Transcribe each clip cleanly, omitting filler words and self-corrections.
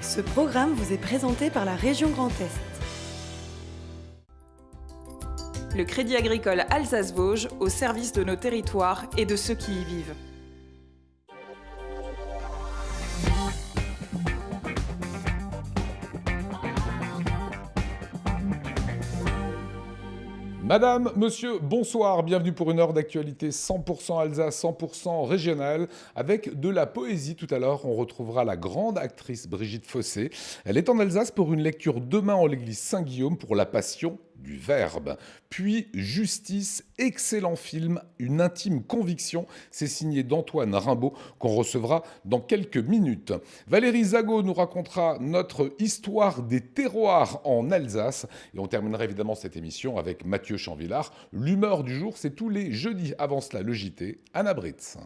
Ce programme vous est présenté par la région Grand Est. Le Crédit agricole Alsace-Vosges au service de nos territoires et de ceux qui y vivent. Madame, monsieur, bonsoir, bienvenue pour une heure d'actualité 100% Alsace, 100% régionale. Avec de la poésie tout à l'heure, on retrouvera la grande actrice Brigitte Fossé. Elle est en Alsace pour une lecture demain en l'église Saint-Guillaume pour la Passion du Verbe. Puis Justice, excellent film, une intime conviction. C'est signé d'Antoine Rimbaud qu'on recevra dans quelques minutes. Valérie Zago nous racontera notre histoire des terroirs en Alsace. Et on terminera évidemment cette émission avec Mathieu Chanvillard. L'humeur du jour, c'est tous les jeudis. Avant cela, le JT, Anna Britz.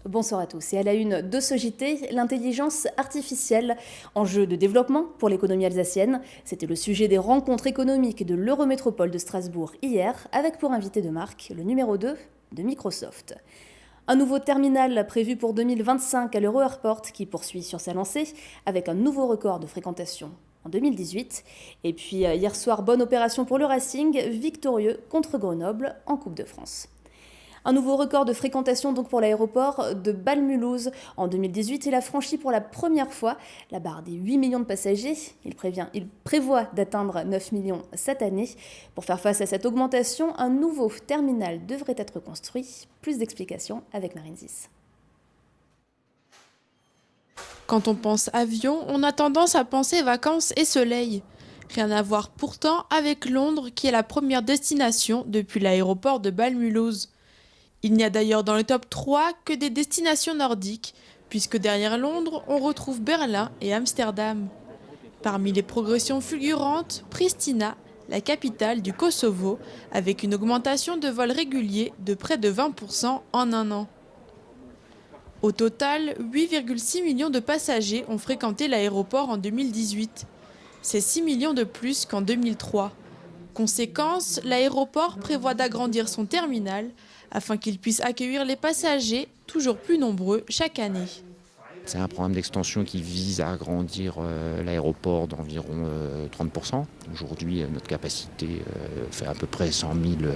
Bonsoir à tous. Et à la une de ce JT, l'intelligence artificielle, enjeu de développement pour l'économie alsacienne. C'était le sujet des rencontres économiques de l'Eurométropole de Strasbourg hier, avec pour invité de marque le numéro 2 de Microsoft. Un nouveau terminal prévu pour 2025 à l'Euro-Airport qui poursuit sur sa lancée avec un nouveau record de fréquentation en 2018. Et puis hier soir, bonne opération pour le Racing, victorieux contre Grenoble en Coupe de France. Un nouveau record de fréquentation donc pour l'aéroport de Bâle-Mulhouse. En 2018, il a franchi pour la première fois la barre des 8 millions de passagers. Il prévoit d'atteindre 9 millions cette année. Pour faire face à cette augmentation, un nouveau terminal devrait être construit. Plus d'explications avec Marine Zis. Quand on pense avion, on a tendance à penser vacances et soleil. Rien à voir pourtant avec Londres qui est la première destination depuis l'aéroport de Bâle-Mulhouse. Il n'y a d'ailleurs dans le top 3 que des destinations nordiques, puisque derrière Londres, on retrouve Berlin et Amsterdam. Parmi les progressions fulgurantes, Pristina, la capitale du Kosovo, avec une augmentation de vols réguliers de près de 20% en un an. Au total, 8,6 millions de passagers ont fréquenté l'aéroport en 2018. C'est 6 millions de plus qu'en 2003. Conséquence, l'aéroport prévoit d'agrandir son terminal afin qu'il puisse accueillir les passagers toujours plus nombreux chaque année. C'est un programme d'extension qui vise à agrandir l'aéroport d'environ 30%. Aujourd'hui, notre capacité fait à peu près 100 000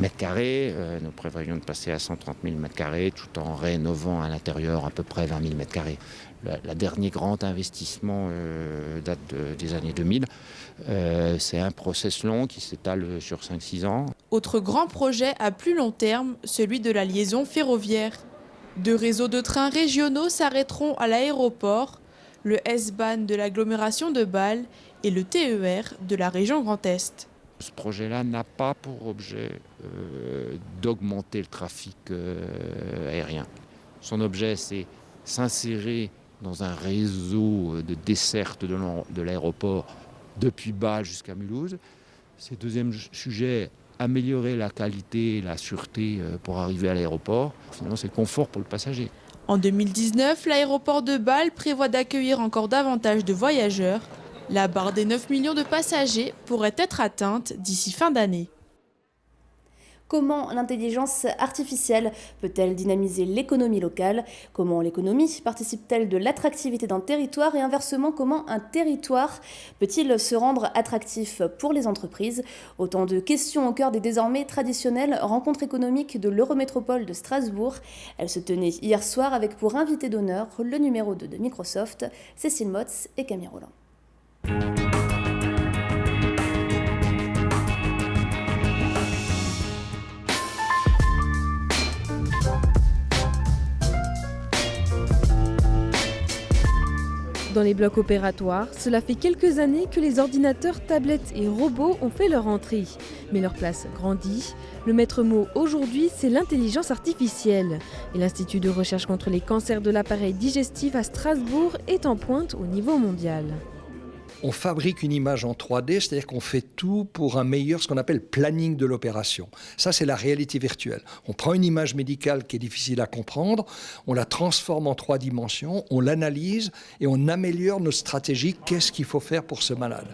m². Nous prévoyons de passer à 130 000 m² tout en rénovant à l'intérieur à peu près 20 000 m². Le dernier grand investissement date des années 2000. C'est un process long qui s'étale sur 5-6 ans. Autre grand projet à plus long terme, celui de la liaison ferroviaire. 2 réseaux de trains régionaux s'arrêteront à l'aéroport, le S-Bahn de l'agglomération de Bâle et le TER de la région Grand Est. Ce projet-là n'a pas pour objet d'augmenter le trafic aérien. Son objet, c'est s'insérer dans un réseau de desserte de l'aéroport depuis Bâle jusqu'à Mulhouse. C'est deuxième sujet, améliorer la qualité et la sûreté pour arriver à l'aéroport. Finalement, c'est le confort pour le passager. En 2019, l'aéroport de Bâle prévoit d'accueillir encore davantage de voyageurs. La barre des 9 millions de passagers pourrait être atteinte d'ici fin d'année. Comment l'intelligence artificielle peut-elle dynamiser l'économie locale? Comment l'économie participe-t-elle de l'attractivité d'un territoire? Et inversement, comment un territoire peut-il se rendre attractif pour les entreprises? Autant de questions au cœur des désormais traditionnelles rencontres économiques de l'Eurométropole de Strasbourg. Elle se tenait hier soir avec pour invité d'honneur le numéro 2 de Microsoft, Cécile Motz et Camille Roland. Dans les blocs opératoires, cela fait quelques années que les ordinateurs, tablettes et robots ont fait leur entrée. Mais leur place grandit. Le maître mot aujourd'hui, c'est l'intelligence artificielle. Et l'Institut de recherche contre les cancers de l'appareil digestif à Strasbourg est en pointe au niveau mondial. On fabrique une image en 3D, c'est-à-dire qu'on fait tout pour un meilleur, ce qu'on appelle planning de l'opération. Ça, c'est la réalité virtuelle. On prend une image médicale qui est difficile à comprendre, on la transforme en 3 dimensions, on l'analyse et on améliore nos stratégies. Qu'est-ce qu'il faut faire pour ce malade ?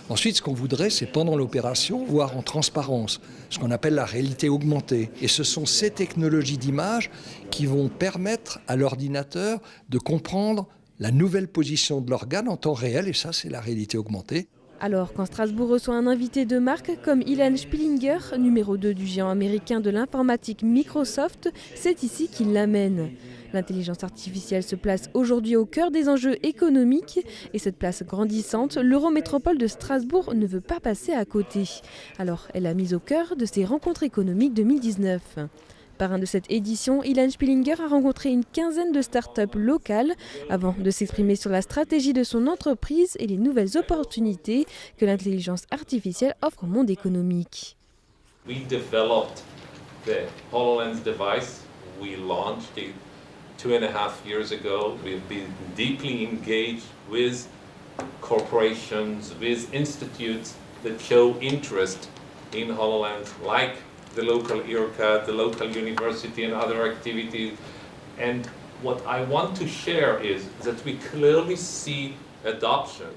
Ensuite, ce qu'on voudrait, c'est pendant l'opération, voir en transparence, ce qu'on appelle la réalité augmentée. Et ce sont ces technologies d'image qui vont permettre à l'ordinateur de comprendre la nouvelle position de l'organe en temps réel, et ça, c'est la réalité augmentée. Alors, quand Strasbourg reçoit un invité de marque comme Ilan Spillinger, numéro 2 du géant américain de l'informatique Microsoft, c'est ici qu'il l'amène. L'intelligence artificielle se place aujourd'hui au cœur des enjeux économiques et cette place grandissante, l'Eurométropole de Strasbourg ne veut pas passer à côté. Alors, elle a mis au cœur de ses rencontres économiques 2019. Parrain de cette édition, Ilan Spillinger a rencontré une quinzaine de start-up locales avant de s'exprimer sur la stratégie de son entreprise et les nouvelles opportunités que l'intelligence artificielle offre au monde économique. We developed the HoloLens device. We launched it 2.5 years ago. We've been deeply engaged with corporations, with institutes that show interest in HoloLens, like the local IRCAD, the local university and other activities. And what I want to share is that we clearly see adoption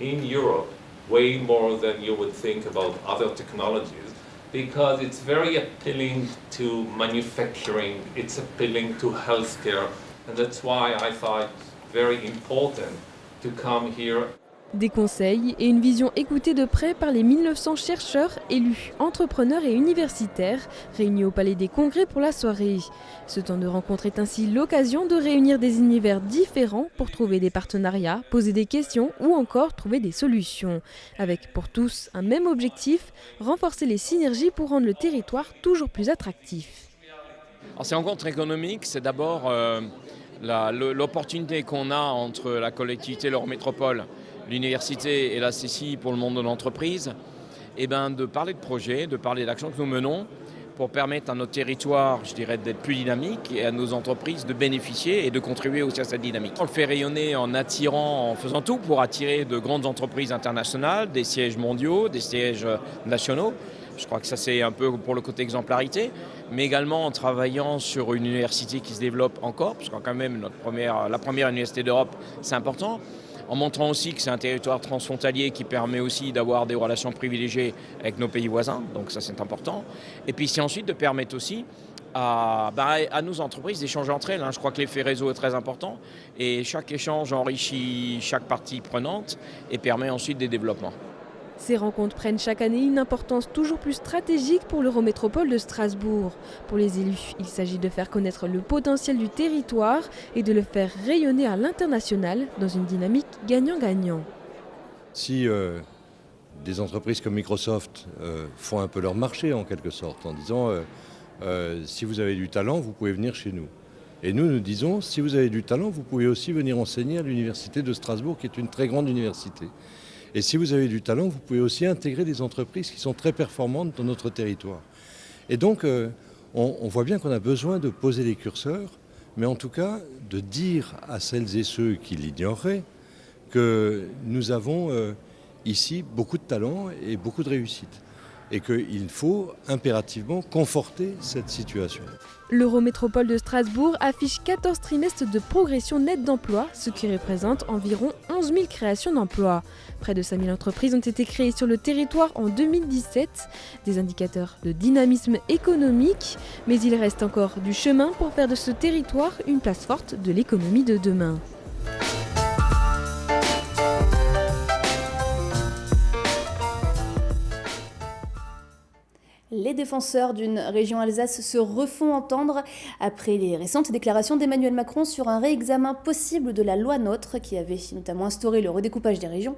in Europe way more than you would think about other technologies, because it's very appealing to manufacturing, it's appealing to healthcare, and that's why I thought it's very important to come here. Des conseils et une vision écoutée de près par les 1900 chercheurs, élus, entrepreneurs et universitaires réunis au Palais des Congrès pour la soirée. Ce temps de rencontre est ainsi l'occasion de réunir des univers différents pour trouver des partenariats, poser des questions ou encore trouver des solutions. Avec pour tous un même objectif, renforcer les synergies pour rendre le territoire toujours plus attractif. Alors, ces rencontres économiques, c'est d'abord l'opportunité qu'on a entre la collectivité, l'Eurométropole, l'université et la CCI pour le monde de l'entreprise, de parler de projets, de parler d'actions que nous menons pour permettre à notre territoire, je dirais, d'être plus dynamique et à nos entreprises de bénéficier et de contribuer aussi à cette dynamique. On le fait rayonner en attirant, en faisant tout pour attirer de grandes entreprises internationales, des sièges mondiaux, des sièges nationaux. Je crois que ça c'est un peu pour le côté exemplarité, mais également en travaillant sur une université qui se développe encore, parce que quand même la première université d'Europe, c'est important. En montrant aussi que c'est un territoire transfrontalier qui permet aussi d'avoir des relations privilégiées avec nos pays voisins, donc ça c'est important. Et puis c'est ensuite de permettre aussi à nos entreprises d'échanger entre elles. Je crois que l'effet réseau est très important et chaque échange enrichit chaque partie prenante et permet ensuite des développements. Ces rencontres prennent chaque année une importance toujours plus stratégique pour l'Eurométropole de Strasbourg. Pour les élus, il s'agit de faire connaître le potentiel du territoire et de le faire rayonner à l'international dans une dynamique gagnant-gagnant. Si des entreprises comme Microsoft font un peu leur marché en quelque sorte, en disant si vous avez du talent, vous pouvez venir chez nous. Et nous disons, si vous avez du talent, vous pouvez aussi venir enseigner à l'université de Strasbourg, qui est une très grande université. Et si vous avez du talent, vous pouvez aussi intégrer des entreprises qui sont très performantes dans notre territoire. Et donc, on voit bien qu'on a besoin de poser les curseurs, mais en tout cas, de dire à celles et ceux qui l'ignoreraient que nous avons ici beaucoup de talent et beaucoup de réussite. Et qu'il faut impérativement conforter cette situation. L'Eurométropole de Strasbourg affiche 14 trimestres de progression nette d'emploi, ce qui représente environ 11 000 créations d'emplois. Près de 5 000 entreprises ont été créées sur le territoire en 2017, des indicateurs de dynamisme économique, mais il reste encore du chemin pour faire de ce territoire une place forte de l'économie de demain. Les défenseurs d'une région Alsace se refont entendre après les récentes déclarations d'Emmanuel Macron sur un réexamen possible de la loi NOTRe qui avait notamment instauré le redécoupage des régions.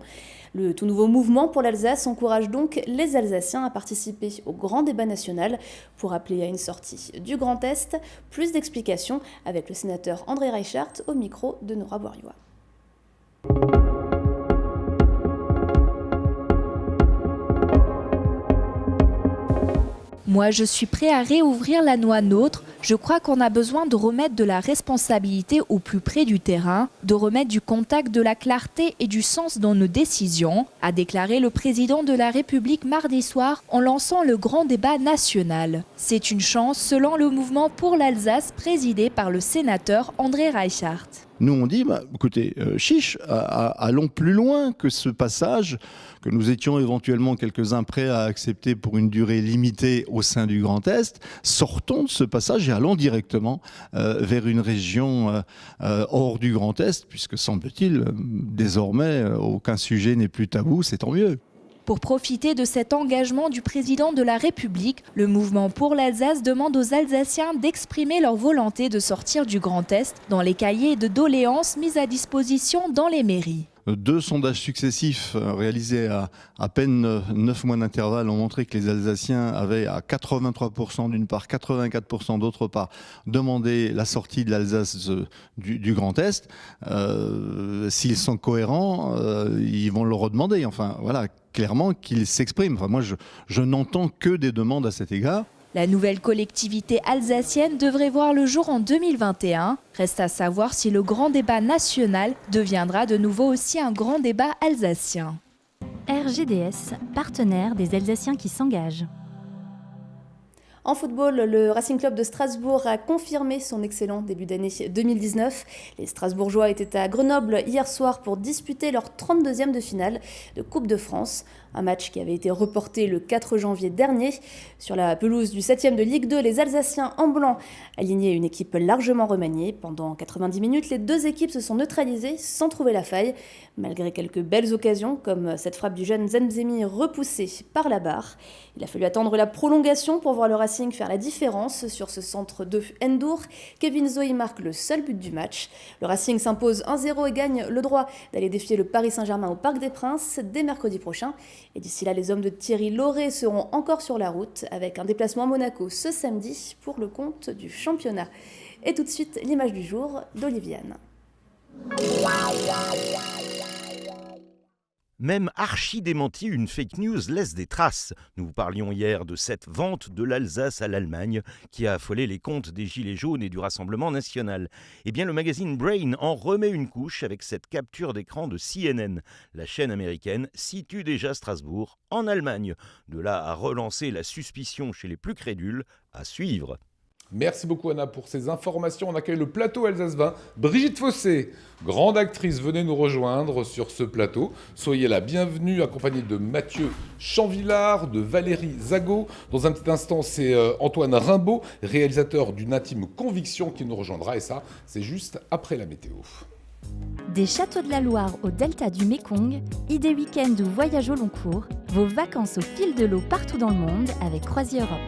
Le tout nouveau mouvement pour l'Alsace encourage donc les Alsaciens à participer au grand débat national pour appeler à une sortie du Grand Est. Plus d'explications avec le sénateur André Reichart au micro de Nora Bouriois. Moi, je suis prêt à réouvrir la noix nôtre. Je crois qu'on a besoin de remettre de la responsabilité au plus près du terrain, de remettre du contact, de la clarté et du sens dans nos décisions, a déclaré le président de la République mardi soir en lançant le grand débat national. C'est une chance selon le mouvement pour l'Alsace présidé par le sénateur André Reichart. Nous, on dit, écoutez, chiche, allons plus loin que ce passage que nous étions éventuellement quelques-uns prêts à accepter pour une durée limitée au sein du Grand Est. Sortons de ce passage et allons directement vers une région hors du Grand Est, puisque semble-t-il, désormais, aucun sujet n'est plus tabou, c'est tant mieux. Pour profiter de cet engagement du président de la République, le mouvement pour l'Alsace demande aux Alsaciens d'exprimer leur volonté de sortir du Grand Est dans les cahiers de doléances mis à disposition dans les mairies. 2 sondages successifs réalisés à peine 9 mois d'intervalle ont montré que les Alsaciens avaient à 83% d'une part, 84% d'autre part, demandé la sortie de l'Alsace du Grand Est. S'ils sont cohérents, ils vont le redemander. Enfin, voilà, clairement qu'ils s'expriment. Enfin, moi, je n'entends que des demandes à cet égard. La nouvelle collectivité alsacienne devrait voir le jour en 2021. Reste à savoir si le grand débat national deviendra de nouveau aussi un grand débat alsacien. RGDS, partenaire des Alsaciens qui s'engagent. En football, le Racing Club de Strasbourg a confirmé son excellent début d'année 2019. Les Strasbourgeois étaient à Grenoble hier soir pour disputer leur 32e de finale de Coupe de France. Un match qui avait été reporté le 4 janvier dernier. Sur la pelouse du 7e de Ligue 2, les Alsaciens en blanc alignaient une équipe largement remaniée. Pendant 90 minutes, les deux équipes se sont neutralisées sans trouver la faille. Malgré quelques belles occasions, comme cette frappe du jeune Zemzemi repoussée par la barre. Il a fallu attendre la prolongation pour voir le Racing faire la différence sur ce centre de N'Dour. Kevin Zoe marque le seul but du match. Le Racing s'impose 1-0 et gagne le droit d'aller défier le Paris Saint-Germain au Parc des Princes dès mercredi prochain. Et d'ici là, les hommes de Thierry Lauré seront encore sur la route avec un déplacement à Monaco ce samedi pour le compte du championnat. Et tout de suite, l'image du jour d'Oliviane. Même archi-démenti, une fake news laisse des traces. Nous vous parlions hier de cette vente de l'Alsace à l'Allemagne qui a affolé les comptes des Gilets jaunes et du Rassemblement national. Eh bien, le magazine Brain en remet une couche avec cette capture d'écran de CNN. La chaîne américaine situe déjà Strasbourg en Allemagne. De là à relancer la suspicion chez les plus crédules, à suivre. Merci beaucoup Anna pour ces informations. On accueille le plateau Alsace 20. Brigitte Fossé, grande actrice, venez nous rejoindre sur ce plateau. Soyez la bienvenue, accompagnée de Mathieu Chanvillard, de Valérie Zago. Dans un petit instant, c'est Antoine Rimbaud, réalisateur d'une intime conviction qui nous rejoindra. Et ça, c'est juste après la météo. Des châteaux de la Loire au delta du Mékong, idées week-end ou voyage au long cours, vos vacances au fil de l'eau partout dans le monde avec Croisière Europe.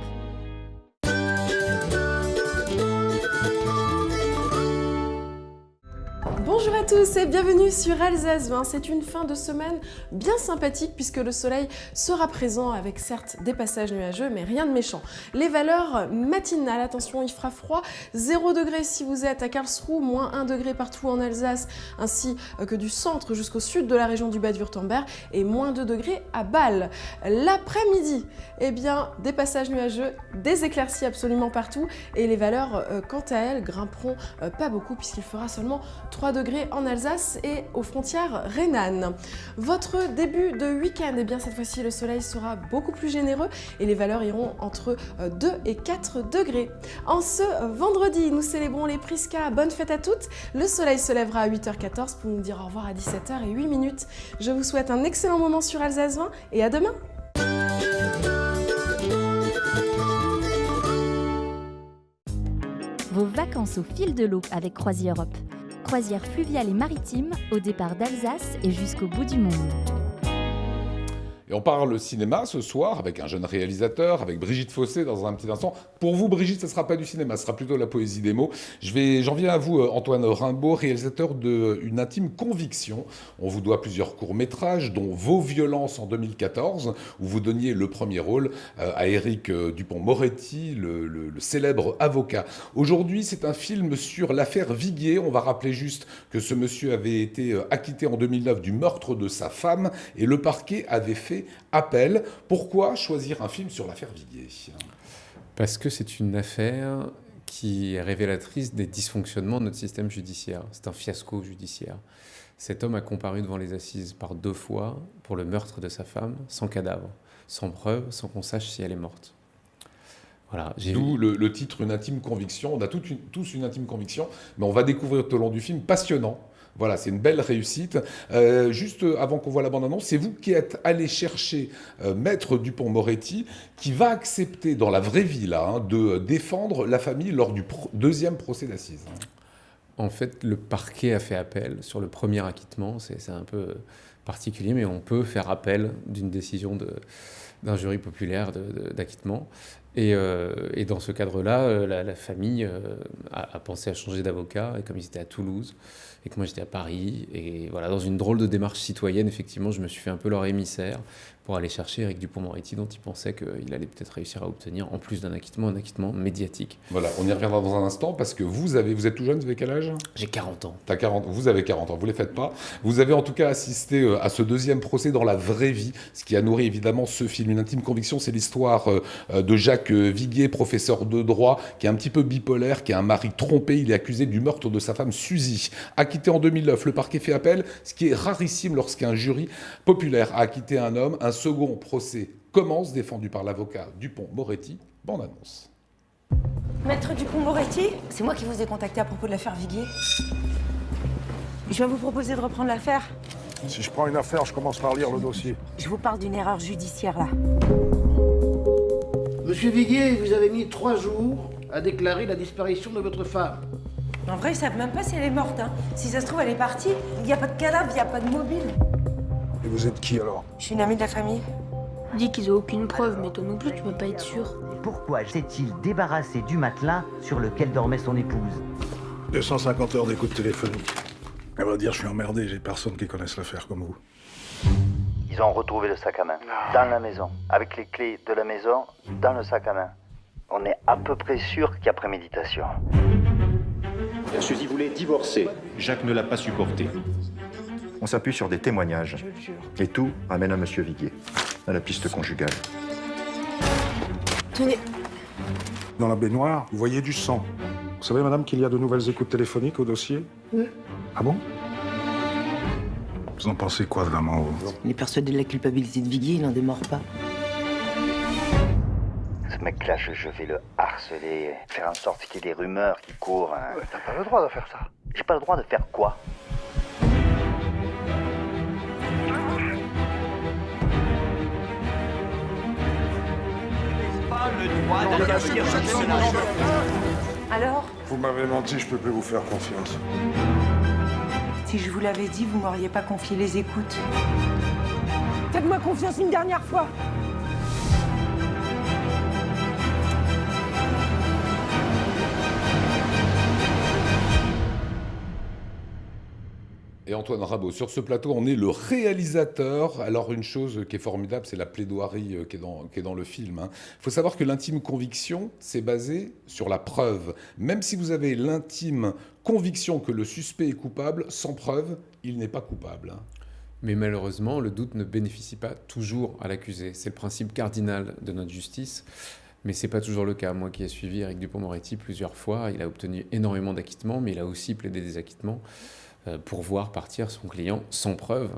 Bonjour à tous et bienvenue sur Alsace 20. C'est une fin de semaine bien sympathique puisque le soleil sera présent avec certes des passages nuageux mais rien de méchant. Les valeurs matinales, attention il fera froid, 0 degré si vous êtes à Karlsruhe, moins 1 degré partout en Alsace ainsi que du centre jusqu'au sud de la région du Bade-Wurtemberg et moins 2 degrés à Bâle. L'après-midi, eh bien des passages nuageux, des éclaircies absolument partout et les valeurs quant à elles grimperont pas beaucoup puisqu'il fera seulement 3 degrés en Alsace et aux frontières rhénanes. Votre début de week-end, eh bien cette fois-ci le soleil sera beaucoup plus généreux et les valeurs iront entre 2 et 4 degrés. En ce vendredi, nous célébrons les Prisca. Bonne fête à toutes. Le soleil se lèvera à 8h14 pour nous dire au revoir à 17h08. Je vous souhaite un excellent moment sur Alsace 20 et à demain. Vos vacances au fil de l'eau avec Croisière Europe. Croisière fluviale et maritime au départ d'Alsace et jusqu'au bout du monde. Et on parle cinéma ce soir avec un jeune réalisateur, avec Brigitte Fossé dans un petit instant. Pour vous, Brigitte, ce ne sera pas du cinéma, ce sera plutôt la poésie des mots. J'en viens à vous, Antoine Rimbaud, réalisateur d'une intime conviction. On vous doit plusieurs courts-métrages, dont Vos violences en 2014, où vous donniez le premier rôle à Éric Dupond-Moretti, le célèbre avocat. Aujourd'hui, c'est un film sur l'affaire Viguier. On va rappeler juste que ce monsieur avait été acquitté en 2009 du meurtre de sa femme et le parquet avait fait appel. Pourquoi choisir un film sur l'affaire Viguier ? Parce que c'est une affaire qui est révélatrice des dysfonctionnements de notre système judiciaire. C'est un fiasco judiciaire. Cet homme a comparu devant les assises par 2 fois pour le meurtre de sa femme, sans cadavre, sans preuve, sans qu'on sache si elle est morte. Voilà, D'où le titre Une intime conviction. On a tous une intime conviction, mais on va découvrir tout au long du film, passionnant. Voilà, c'est une belle réussite. Juste avant qu'on voit la bande-annonce, c'est vous qui êtes allé chercher Maître Dupond-Moretti, qui va accepter dans la vraie vie là, de défendre la famille lors du deuxième procès d'assises. En fait, le parquet a fait appel sur le premier acquittement. C'est un peu particulier, mais on peut faire appel d'une décision d'un jury populaire d'acquittement. Et dans ce cadre-là, la famille a pensé à changer d'avocat, et comme ils étaient à Toulouse, et que moi j'étais à Paris, et voilà, dans une drôle de démarche citoyenne, effectivement, je me suis fait un peu leur émissaire pour aller chercher Éric Dupond-Moretti, dont il pensait qu'il allait peut-être réussir à obtenir, en plus d'un acquittement, un acquittement médiatique. Voilà, on y reviendra dans un instant, parce que vous êtes tout jeune, vous avez quel âge ? J'ai 40 ans. Vous avez 40 ans, vous ne les faites pas. Vous avez en tout cas assisté à ce deuxième procès dans la vraie vie, ce qui a nourri évidemment ce film. Une intime conviction, c'est l'histoire de Jacques Viguier, professeur de droit, qui est un petit peu bipolaire, qui a un mari trompé. Il est accusé du meurtre de sa femme Suzy. Acquitté en 2009, le parquet fait appel, ce qui est rarissime lorsqu'un jury populaire a acquitté un homme. Un second procès commence, défendu par l'avocat Dupond-Moretti. Bande annonce. Maître Dupond-Moretti, c'est moi qui vous ai contacté à propos de l'affaire Viguier. Je viens vous proposer de reprendre l'affaire. Si je prends une affaire, je commence par lire le dossier. Je vous parle d'une erreur judiciaire, là. Monsieur Viguier, vous avez mis 3 jours à déclarer la disparition de votre femme. En vrai, ils savent même pas si elle est morte, hein. Si ça se trouve, elle est partie. Il n'y a pas de cadavre, il n'y a pas de mobile. Et vous êtes qui alors? Je suis une amie de la famille. Dis qu'ils ont aucune preuve, mais toi non plus, tu peux pas être sûr. Pourquoi s'est-il débarrassé du matelas sur lequel dormait son épouse? 250 heures d'écoute téléphonique. À vrai dire, je suis emmerdé, j'ai personne qui connaisse l'affaire comme vous. Ils ont retrouvé le sac à main, dans la maison, avec les clés de la maison, dans le sac à main. On est à peu près sûr qu'il y a préméditation. Suzy voulait divorcer. Jacques ne l'a pas supporté. On s'appuie sur des témoignages. Et tout amène à Monsieur Viguier, à la piste conjugale. Tenez. Dans la baignoire, vous voyez du sang. Vous savez, madame, qu'il y a de nouvelles écoutes téléphoniques au dossier? Oui. Ah bon? Vous en pensez quoi vraiment, vous? Il est persuadé de la culpabilité de Viguier, il n'en démord pas. Ce mec-là, je vais le harceler, faire en sorte qu'il y ait des rumeurs qui courent. Hein. T'as pas le droit de faire ça. J'ai pas le droit de faire quoi? Pas le droit d'intervenir dans ce ménage. Alors? Vous m'avez menti, je peux plus vous faire confiance. Si je vous l'avais dit, vous m'auriez pas confié les écoutes. Faites-moi confiance une dernière fois. Et Antoine Rabot, sur ce plateau, on est le réalisateur. Alors une chose qui est formidable, c'est la plaidoirie qui est dans le film. Il faut savoir que l'intime conviction, c'est basé sur la preuve. Même si vous avez l'intime conviction que le suspect est coupable, sans preuve, il n'est pas coupable. Mais malheureusement, le doute ne bénéficie pas toujours à l'accusé. C'est le principe cardinal de notre justice. Mais ce n'est pas toujours le cas. Moi qui ai suivi Éric Dupond-Moretti plusieurs fois, il a obtenu énormément d'acquittements, mais il a aussi plaidé des acquittements pour voir partir son client sans preuve,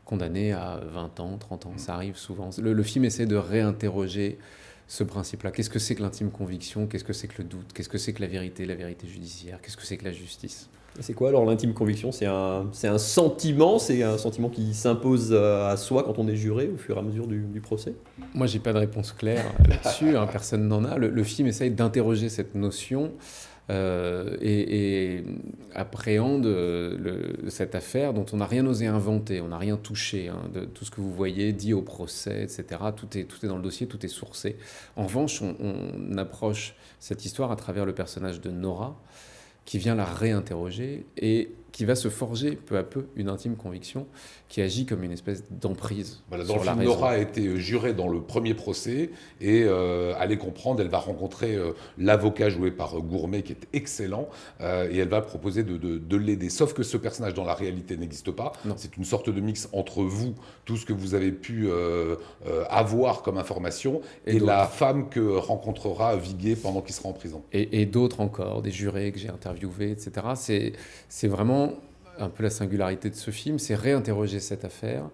condamné à 20 ans, 30 ans. Ça arrive souvent. Le film essaie de réinterroger ce principe-là. Qu'est-ce que c'est que l'intime conviction? Qu'est-ce que c'est que le doute? Qu'est-ce que c'est que la vérité judiciaire? Qu'est-ce que c'est que la justice? C'est quoi alors l'intime conviction? C'est un sentiment, c'est un sentiment qui s'impose à soi quand on est juré au fur et à mesure du procès? Moi, j'ai pas de réponse claire là-dessus, personne n'en a. Le film essaye d'interroger cette notion et appréhende cette affaire dont on n'a rien osé inventer, on n'a rien touché, de tout ce que vous voyez dit au procès, etc. Tout est dans le dossier, tout est sourcé. En revanche, on approche cette histoire à travers le personnage de Nora, qui vient la réinterroger et qui va se forger peu à peu une intime conviction qui agit comme une espèce d'emprise. Voilà, sur dans le la film, raison. Nora a été jurée dans le premier procès et allez comprendre, elle va rencontrer l'avocat joué par Gourmet qui est excellent et elle va proposer de l'aider. Sauf que ce personnage dans la réalité n'existe pas. C'est une sorte de mix entre vous, tout ce que vous avez pu avoir comme information et la femme que rencontrera Viguier pendant qu'il sera en prison. Et d'autres encore, des jurés que j'ai interviewés, etc. C'est vraiment un peu la singularité de ce film, c'est réinterroger cette affaire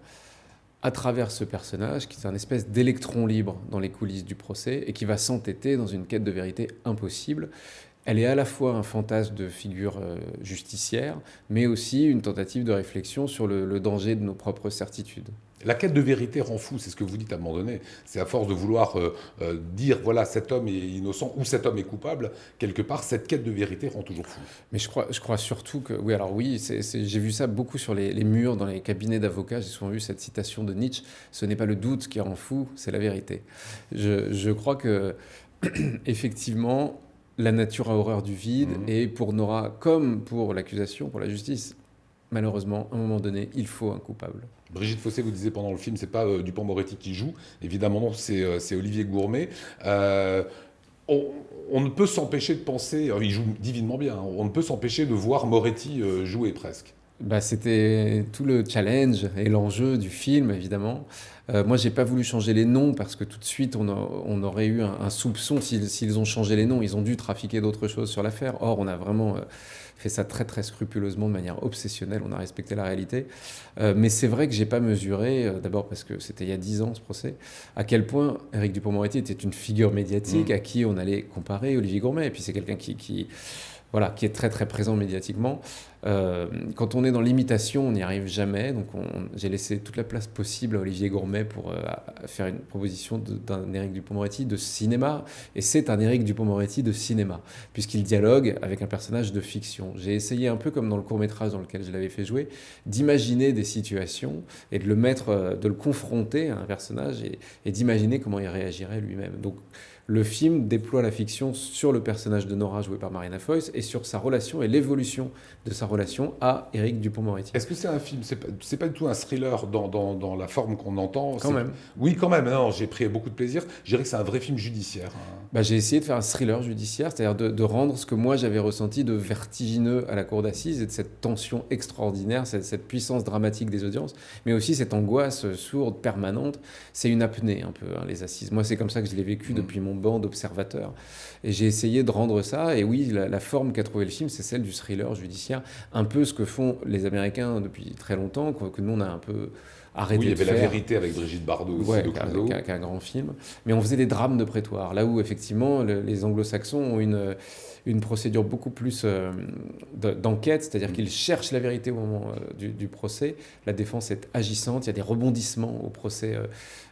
à travers ce personnage qui est un espèce d'électron libre dans les coulisses du procès et qui va s'entêter dans une quête de vérité impossible. Elle est à la fois un fantasme de figure justicière, mais aussi une tentative de réflexion sur le danger de nos propres certitudes. La quête de vérité rend fou, c'est ce que vous dites à un moment donné. C'est à force de vouloir dire, voilà, cet homme est innocent ou cet homme est coupable, quelque part, cette quête de vérité rend toujours fou. Mais je crois surtout que... Oui, j'ai vu ça beaucoup sur les murs, dans les cabinets d'avocats. J'ai souvent vu cette citation de Nietzsche. Ce n'est pas le doute qui rend fou, c'est la vérité. Je crois que, effectivement, la nature a horreur du vide. Et pour Nora, comme pour l'accusation, pour la justice, malheureusement, à un moment donné, il faut un coupable. Brigitte Fossé, vous disiez pendant le film, c'est pas Dupond-Moretti qui joue, évidemment non, c'est Olivier Gourmet. On ne peut s'empêcher de penser, il joue divinement bien, on ne peut s'empêcher de voir Moretti jouer presque. C'était tout le challenge et l'enjeu du film, évidemment. Moi, j'ai pas voulu changer les noms parce que tout de suite, on aurait eu un soupçon s'ils ont changé les noms. Ils ont dû trafiquer d'autres choses sur l'affaire. Or, on a vraiment fait ça très, très scrupuleusement, de manière obsessionnelle. On a respecté la réalité. Mais c'est vrai que j'ai pas mesuré, d'abord parce que c'était il y a 10 ans, ce procès, à quel point Éric Dupond-Moretti était une figure médiatique à qui on allait comparer Olivier Gourmet. Et puis, c'est quelqu'un qui est très très présent médiatiquement. Quand on est dans l'imitation, on n'y arrive jamais. Donc j'ai laissé toute la place possible à Olivier Gourmet pour faire une proposition d'un Éric Dupond-Moretti de cinéma. Et c'est un Éric Dupond-Moretti de cinéma, puisqu'il dialogue avec un personnage de fiction. J'ai essayé, un peu comme dans le court-métrage dans lequel je l'avais fait jouer, d'imaginer des situations et de le confronter à un personnage et d'imaginer comment il réagirait lui-même. Donc le film déploie la fiction sur le personnage de Nora joué par Marina Foïs et sur sa relation et l'évolution de sa relation à Éric Dupond-Moretti. Est-ce que c'est un film, c'est pas du tout un thriller dans la forme qu'on entend? Quand même. Oui, quand même. Non, j'ai pris beaucoup de plaisir. Je dirais que c'est un vrai film judiciaire. J'ai essayé de faire un thriller judiciaire, c'est-à-dire de rendre ce que moi j'avais ressenti de vertigineux à la cour d'assises et de cette tension extraordinaire, cette puissance dramatique des audiences, mais aussi cette angoisse sourde, permanente. C'est une apnée un peu, les assises. Moi, c'est comme ça que je l'ai vécu depuis mon banc d'observateurs. Et j'ai essayé de rendre ça, et oui, la forme qu'a trouvé le film, c'est celle du thriller judiciaire, un peu ce que font les Américains depuis très longtemps, que nous on a un peu arrêté de faire. Oui, il y avait La Vérité avec Brigitte Bardot aussi, qui est un grand film. Mais on faisait des drames de prétoire, là où effectivement les anglo-saxons ont une procédure beaucoup plus d'enquête, c'est-à-dire qu'ils cherchent la vérité au moment du procès. La défense est agissante, il y a des rebondissements au procès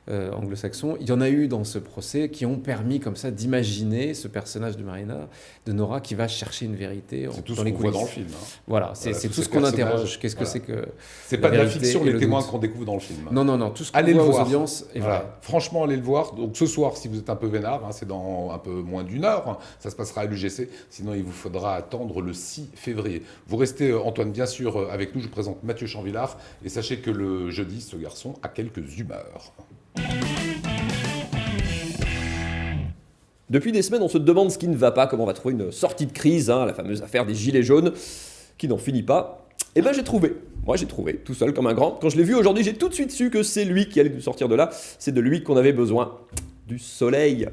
anglo-saxon. Il y en a eu dans ce procès qui ont permis comme ça d'imaginer ce personnage de Nora, qui va chercher une vérité c'est tout dans ce les qu'on coulisses. voit dans le film. Voilà, c'est tout ce qu'on interroge. Qu'est-ce que c'est que c'est pas de la fiction, les témoins qu'on découvre dans le film. Non, tout ce qu'on allez voit le aux voir. audiences est vrai. Franchement, allez le voir. Donc ce soir, si vous êtes un peu vénard, c'est dans un peu moins d'1 heure, ça se passera à l'UGC. Sinon, il vous faudra attendre le 6 février. Vous restez, Antoine, bien sûr, avec nous. Je vous présente Mathieu Chanvillard. Et sachez que le jeudi, ce garçon a quelques humeurs. Depuis des semaines, on se demande ce qui ne va pas, comment on va trouver une sortie de crise, la fameuse affaire des gilets jaunes, qui n'en finit pas. Eh ben j'ai trouvé, tout seul comme un grand. Quand je l'ai vu aujourd'hui, j'ai tout de suite su que c'est lui qui allait nous sortir de là. C'est de lui qu'on avait besoin. Du soleil,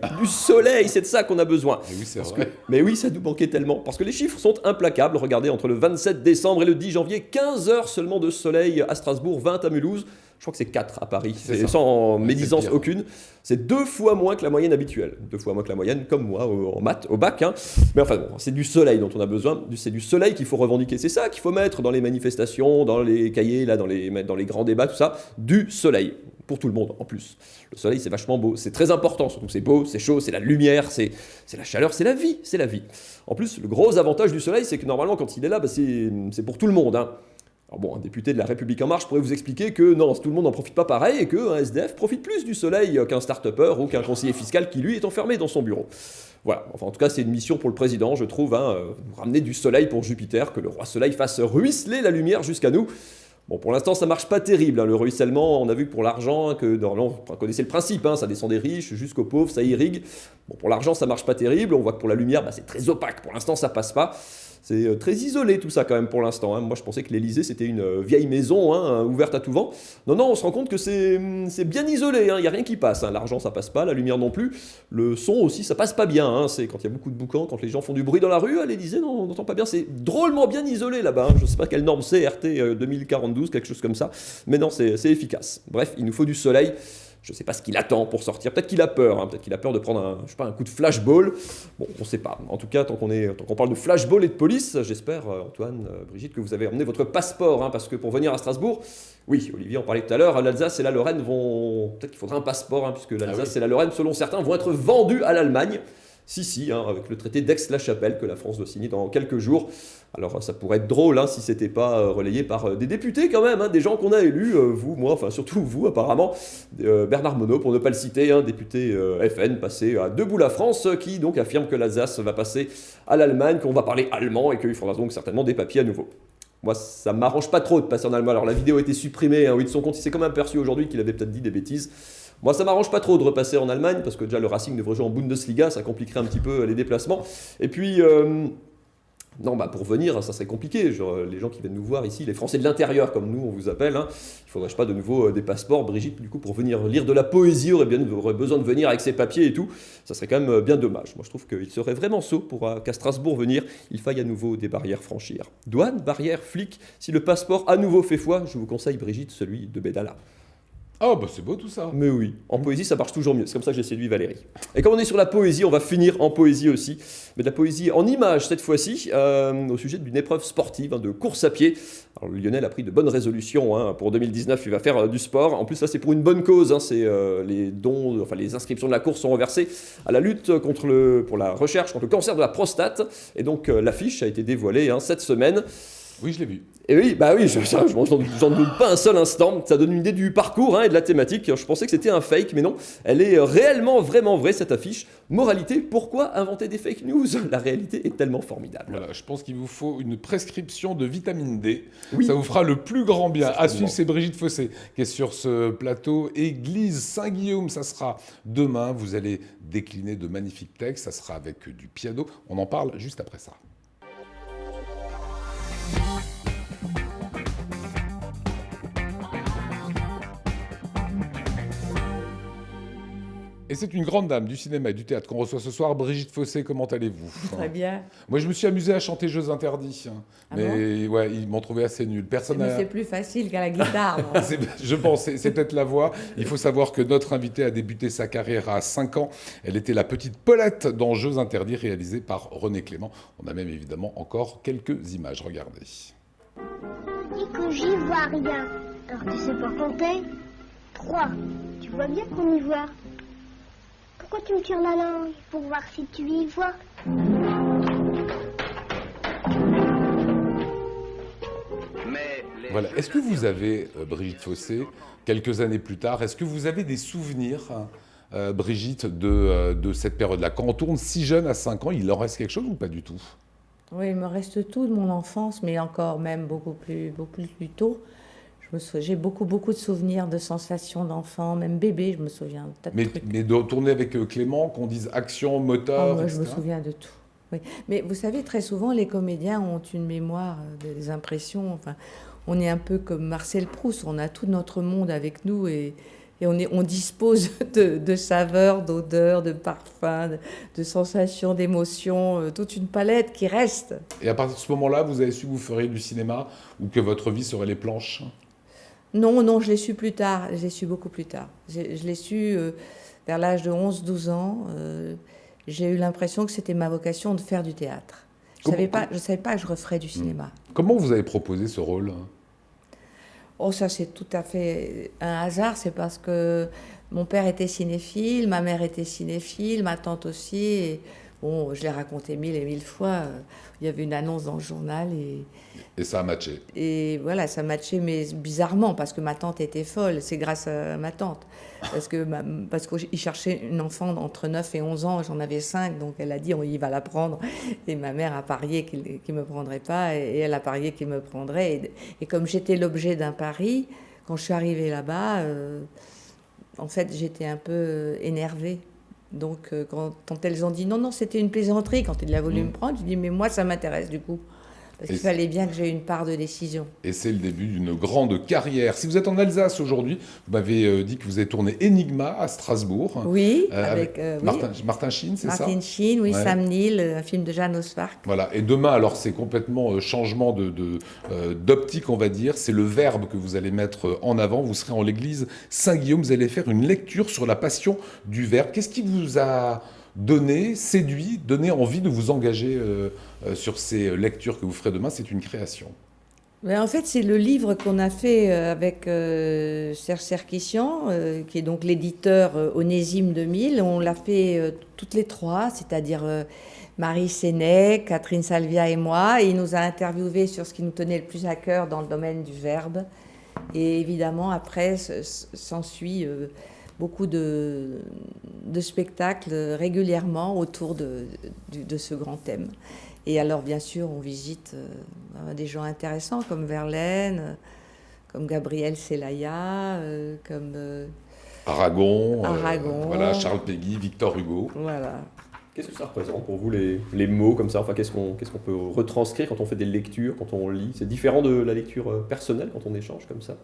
c'est de ça qu'on a besoin. Et oui, c'est vrai. Mais oui, ça nous manquait tellement. Parce que les chiffres sont implacables. Regardez, entre le 27 décembre et le 10 janvier, 15 heures seulement de soleil à Strasbourg, 20 à Mulhouse. Je crois que c'est 4 à Paris, sans médisance aucune. C'est 2 fois moins que la moyenne habituelle. 2 fois moins que la moyenne, comme moi, en maths, au bac. Mais enfin, bon, c'est du soleil dont on a besoin. C'est du soleil qu'il faut revendiquer. C'est ça qu'il faut mettre dans les manifestations, dans les cahiers, là, dans les grands débats, tout ça. Du soleil. Pour tout le monde, en plus. Le soleil, c'est vachement beau. C'est très important, surtout c'est beau, c'est chaud, c'est la lumière, c'est la chaleur, c'est la vie. En plus, le gros avantage du soleil, c'est que normalement, quand il est là, c'est pour tout le monde. Alors bon, un député de La République En Marche pourrait vous expliquer que non, tout le monde n'en profite pas pareil et qu'un SDF profite plus du soleil qu'un start-upper ou qu'un conseiller fiscal qui, lui, est enfermé dans son bureau. Voilà, enfin en tout cas c'est une mission pour le président, je trouve, ramener du soleil pour Jupiter, que le roi soleil fasse ruisseler la lumière jusqu'à nous. Bon, pour l'instant, ça marche pas terrible, le ruissellement. On a vu que pour l'argent, vous connaissez le principe, ça descend des riches jusqu'aux pauvres, ça irrigue. Bon, pour l'argent, ça marche pas terrible. On voit que pour la lumière, c'est très opaque. Pour l'instant, ça passe pas. C'est très isolé tout ça quand même pour l'instant. Moi, je pensais que l'Élysée, c'était une vieille maison ouverte à tout vent. Non, on se rend compte que c'est bien isolé. Il n'y a rien qui passe. L'argent, ça passe pas. La lumière non plus. Le son aussi, ça passe pas bien. C'est quand il y a beaucoup de boucans, quand les gens font du bruit dans la rue, à l'Élysée, non, on n'entend pas bien. C'est drôlement bien isolé là-bas. Je sais pas quelle norme c'est, RT 2042, quelque chose comme ça. Mais non, c'est efficace. Bref, il nous faut du soleil. Je ne sais pas ce qu'il attend pour sortir. Peut-être qu'il a peur. Peut-être qu'il a peur de prendre un coup de flashball. Bon, on ne sait pas. En tout cas, tant qu'on parle de flashball et de police, j'espère, Antoine, Brigitte, que vous avez emmené votre passeport. Parce que pour venir à Strasbourg, oui, Olivier en parlait tout à l'heure, l'Alsace et la Lorraine vont... Peut-être qu'il faudra un passeport, puisque l'Alsace et la Lorraine, selon certains, vont être vendus à l'Allemagne. Si, avec le traité d'Aix-la-Chapelle que la France doit signer dans quelques jours. Alors ça pourrait être drôle si c'était pas relayé par des députés quand même, des gens qu'on a élus, vous, moi, enfin surtout vous apparemment, Bernard Monod pour ne pas le citer, député FN passé à Debout la France, qui donc affirme que l'Alsace va passer à l'Allemagne, qu'on va parler allemand et qu'il faudra donc certainement des papiers à nouveau. Moi, ça m'arrange pas trop de passer en allemand. Alors la vidéo a été supprimée, oui, de son compte, il s'est quand même aperçu aujourd'hui qu'il avait peut-être dit des bêtises. Moi, ça m'arrange pas trop de repasser en Allemagne, parce que déjà le Racing devrait jouer en Bundesliga, ça compliquerait un petit peu les déplacements. Et puis, pour venir, ça serait compliqué. Genre, les gens qui viennent nous voir ici, les Français de l'intérieur, comme nous, on vous appelle, il faudrait pas de nouveau des passeports. Brigitte, du coup, pour venir lire de la poésie, aurait besoin de venir avec ses papiers et tout. Ça serait quand même bien dommage. Moi, je trouve qu'il serait vraiment sot pour qu'à Strasbourg venir, il faille à nouveau des barrières franchir. Douane, barrières, flics, si le passeport à nouveau fait foi, je vous conseille, Brigitte, celui de Bédala. Oh, c'est beau tout ça. Mais oui, en poésie, ça marche toujours mieux. C'est comme ça que j'ai séduit Valérie. Et comme on est sur la poésie, on va finir en poésie aussi. Mais de la poésie en images cette fois-ci, au sujet d'une épreuve sportive, de course à pied. Alors, Lionel a pris de bonnes résolutions. Pour 2019, il va faire du sport. En plus, ça, c'est pour une bonne cause. C'est les dons, les inscriptions de la course sont reversées à la lutte pour la recherche contre le cancer de la prostate. Et donc, l'affiche a été dévoilée cette semaine. Oui, je l'ai vu. Et oui, j'en doute pas un seul instant. Ça donne une idée du parcours et de la thématique. Je pensais que c'était un fake, mais non. Elle est réellement, vraiment vraie, cette affiche. Moralité, pourquoi inventer des fake news ? La réalité est tellement formidable. Voilà, je pense qu'il vous faut une prescription de vitamine D. Oui. Ça vous fera le plus grand bien. À suivre, c'est Brigitte Fossé qui est sur ce plateau. Église Saint-Guillaume, ça sera demain. Vous allez décliner de magnifiques textes. Ça sera avec du piano. On en parle juste après ça. Et c'est une grande dame du cinéma et du théâtre qu'on reçoit ce soir. Brigitte Fossé, comment allez-vous ? Très bien. Moi, je me suis amusé à chanter Jeux interdits. Mais ouais, ils m'ont trouvé assez nul. Mais c'est plus facile qu'à la guitare. Je pense, c'est peut-être la voix. Il faut savoir que notre invitée a débuté sa carrière à 5 ans. Elle était la petite Paulette dans Jeux interdits, réalisé par René Clément. On a même évidemment encore quelques images. Regardez. Dis que j'y vois rien. Alors tu sais pas compter ? 3. Tu vois bien qu'on y voit. Pourquoi tu me tires la langue ? Pour voir si tu y vois. Voilà. Est-ce que vous avez, Brigitte Fossé, quelques années plus tard, est-ce que vous avez des souvenirs, Brigitte, de cette période-là ? Quand on tourne si jeune à 5 ans, il en reste quelque chose ou pas du tout ? Oui, il me reste tout de mon enfance, mais encore même beaucoup plus tôt. J'ai beaucoup de souvenirs de sensations d'enfant, même bébé, je me souviens. Mais de tourner avec Clément, qu'on dise action, moteur, moi, etc. je me souviens de tout. Oui. Mais vous savez, très souvent, les comédiens ont une mémoire, des impressions. Enfin, on est un peu comme Marcel Proust, on a tout notre monde avec nous et on dispose de saveurs, d'odeurs, de parfums, de sensations, d'émotions, toute une palette qui reste. Et à partir de ce moment-là, vous avez su que vous feriez du cinéma ou que votre vie serait les planches ? Non, je l'ai su plus tard. Je l'ai su beaucoup plus tard. Je l'ai su vers l'âge de 11-12 ans. J'ai eu l'impression que c'était ma vocation de faire du théâtre. Je ne savais pas que je referais du cinéma. Comment vous avez proposé ce rôle ? Oh, ça c'est tout à fait un hasard. C'est parce que mon père était cinéphile, ma mère était cinéphile, ma tante aussi. Et Bon, je l'ai raconté 1000 et 1000 fois. Il y avait une annonce dans le journal Et ça a matché. et voilà, ça matchait, mais bizarrement, parce que ma tante était folle. C'est grâce à ma tante. Parce qu'il cherchait une enfant entre 9 et 11 ans, j'en avais 5, donc elle a dit il va la prendre. Et ma mère a parié qu'il ne me prendrait pas, et elle a parié qu'il me prendrait. Et comme j'étais l'objet d'un pari, quand je suis arrivée là-bas, en fait, j'étais un peu énervée. Donc, quand elles ont dit non, c'était une plaisanterie, quand il a voulu me prendre, je dis mais moi, ça m'intéresse du coup. Parce qu'il fallait bien que j'aie une part de décision. Et c'est le début d'une grande carrière. Si vous êtes en Alsace aujourd'hui, vous m'avez dit que vous avez tourné Enigma à Strasbourg. Oui, avec Martin Sheen, c'est ça ? Martin Sheen, oui, ouais. Sam Neill, un film de Jeanne Osfark. Voilà, et demain, alors c'est complètement changement d'optique, on va dire. C'est le verbe que vous allez mettre en avant. Vous serez en l'église Saint-Guillaume, vous allez faire une lecture sur la passion du verbe. Qu'est-ce qui vous a donné, séduit, donné envie de vous engager sur ces lectures que vous ferez demain? C'est une création. Mais en fait, c'est le livre qu'on a fait avec Serge Serkissian, qui est donc l'éditeur Onésime 2000. On l'a fait toutes les trois, c'est-à-dire Marie Sénèque, Catherine Salvia et moi. Et il nous a interviewés sur ce qui nous tenait le plus à cœur dans le domaine du verbe. Et évidemment, après, s'ensuit beaucoup de spectacles régulièrement autour de ce grand thème. Et alors, bien sûr, on visite des gens intéressants comme Verlaine, comme Gabriel Celaya, comme Aragon, voilà, voilà, Charles Péguy, Victor Hugo. Voilà. Qu'est-ce que ça représente pour vous, les mots comme ça? Enfin, qu'est-ce qu'on peut retranscrire quand on fait des lectures, quand on lit? C'est différent de la lecture personnelle quand on échange comme ça?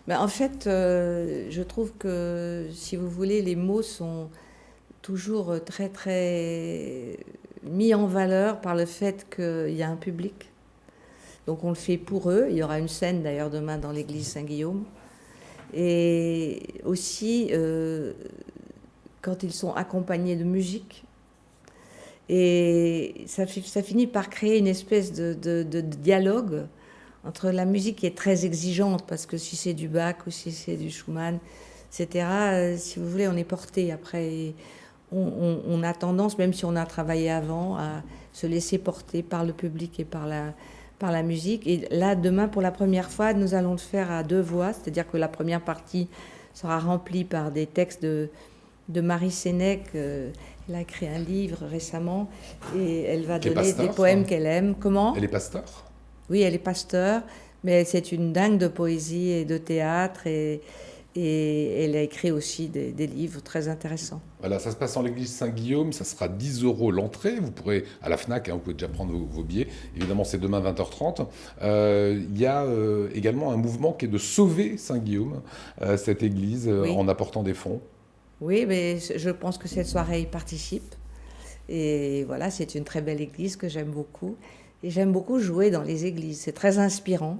Ben, en fait, je trouve que, si vous voulez, les mots sont toujours très, très mis en valeur par le fait qu'il y a un public. Donc on le fait pour eux. Il y aura une scène d'ailleurs demain dans l'église Saint-Guillaume. Et aussi quand ils sont accompagnés de musique. Et ça finit par créer une espèce de dialogue entre la musique qui est très exigeante, parce que si c'est du Bach ou si c'est du Schumann, etc., si vous voulez, on est porté après. On a tendance, même si on a travaillé avant, à se laisser porter par le public et par la musique. Et là, demain, pour la première fois, nous allons le faire à deux voix, c'est-à-dire que la première partie sera remplie par des textes de Marie Sénèque. Elle a écrit un livre récemment et elle va donner des poèmes qu'elle aime. Comment ? Elle est pasteur ? Oui, elle est pasteur, mais c'est une dingue de poésie et de théâtre et elle a écrit aussi des livres très intéressants. Voilà, ça se passe en l'église Saint-Guillaume, ça sera 10 € l'entrée. Vous pourrez, à la FNAC, vous pouvez déjà prendre vos billets. Évidemment, c'est demain 20h30. Il y a également un mouvement qui est de sauver Saint-Guillaume, cette église, Oui. en apportant des fonds. Oui, mais je pense que cette soirée y participe. Et voilà, c'est une très belle église que j'aime beaucoup. Et j'aime beaucoup jouer dans les églises. C'est très inspirant.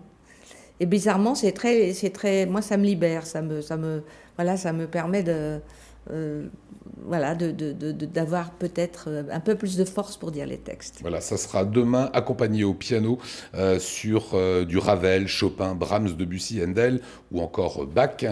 Et bizarrement, c'est très, moi, ça me libère. Ça me permet d'avoir peut-être un peu plus de force pour dire les textes. Voilà, ça sera demain accompagné au piano sur du Ravel, Chopin, Brahms, Debussy, Handel ou encore Bach.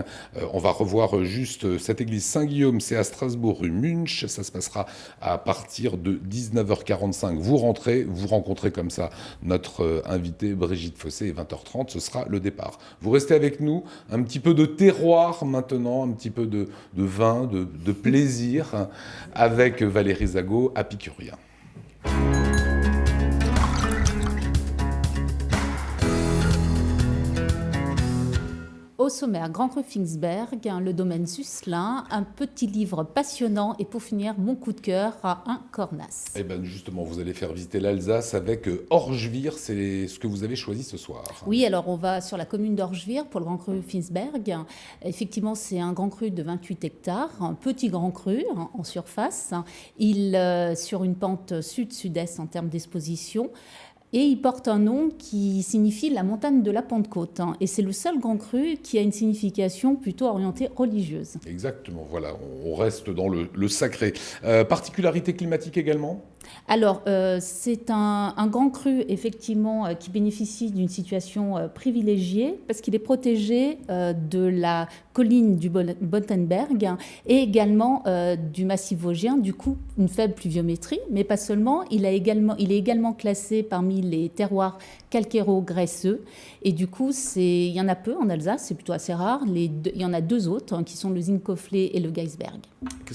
On va revoir juste cette église Saint-Guillaume, c'est à Strasbourg, rue Munch. Ça se passera à partir de 19h45. Vous rentrez, vous rencontrez comme ça notre invitée Brigitte Fossé, et 20h30, ce sera le départ. Vous restez avec nous, un petit peu de terroir maintenant, un petit peu de vin, de plaisir, avec Valérie Zago, Apicurien. Au sommaire, Grand Cru Finsberg, le domaine Susselin, un petit livre passionnant et pour finir, mon coup de cœur, un Cornas. Eh bien justement, vous allez faire visiter l'Alsace avec Orgevire, c'est ce que vous avez choisi ce soir. Oui, alors on va sur la commune d'Orgevire pour le Grand Cru Finsberg. Effectivement, c'est un grand cru de 28 hectares, un petit grand cru en surface. Il sur une pente sud-sud-est en termes d'exposition. Et il porte un nom qui signifie la montagne de la Pentecôte. Et c'est le seul grand cru qui a une signification plutôt orientée religieuse. Exactement, voilà, on reste dans le sacré. Particularité climatique également ? Alors, c'est un grand cru, effectivement, qui bénéficie d'une situation privilégiée parce qu'il est protégé de la colline du Bottenberg et également du massif vosgien, du coup, une faible pluviométrie, mais pas seulement. Il est également classé parmi les terroirs calcairo-graisseux et du coup, il y en a peu en Alsace, c'est plutôt assez rare. Il y en a 2 autres, qui sont le Zinckhofflé et le Geisberg.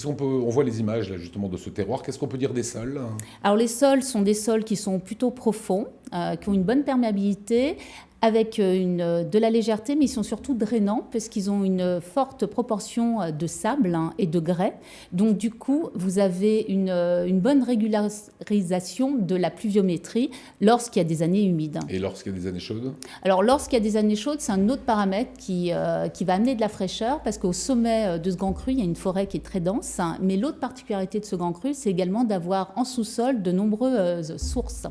On voit les images là, justement de ce terroir. Qu'est-ce qu'on peut dire des sols? Alors les sols sont des sols qui sont plutôt profonds, qui ont une bonne perméabilité, avec de la légèreté, mais ils sont surtout drainants parce qu'ils ont une forte proportion de sable et de grès. Donc du coup, vous avez une bonne régularisation de la pluviométrie lorsqu'il y a des années humides. Et lorsqu'il y a des années chaudes? Alors lorsqu'il y a des années chaudes, c'est un autre paramètre qui va amener de la fraîcheur parce qu'au sommet de ce grand cru, il y a une forêt qui est très dense. Mais l'autre particularité de ce grand cru, c'est également d'avoir en sous-sol de nombreuses sources.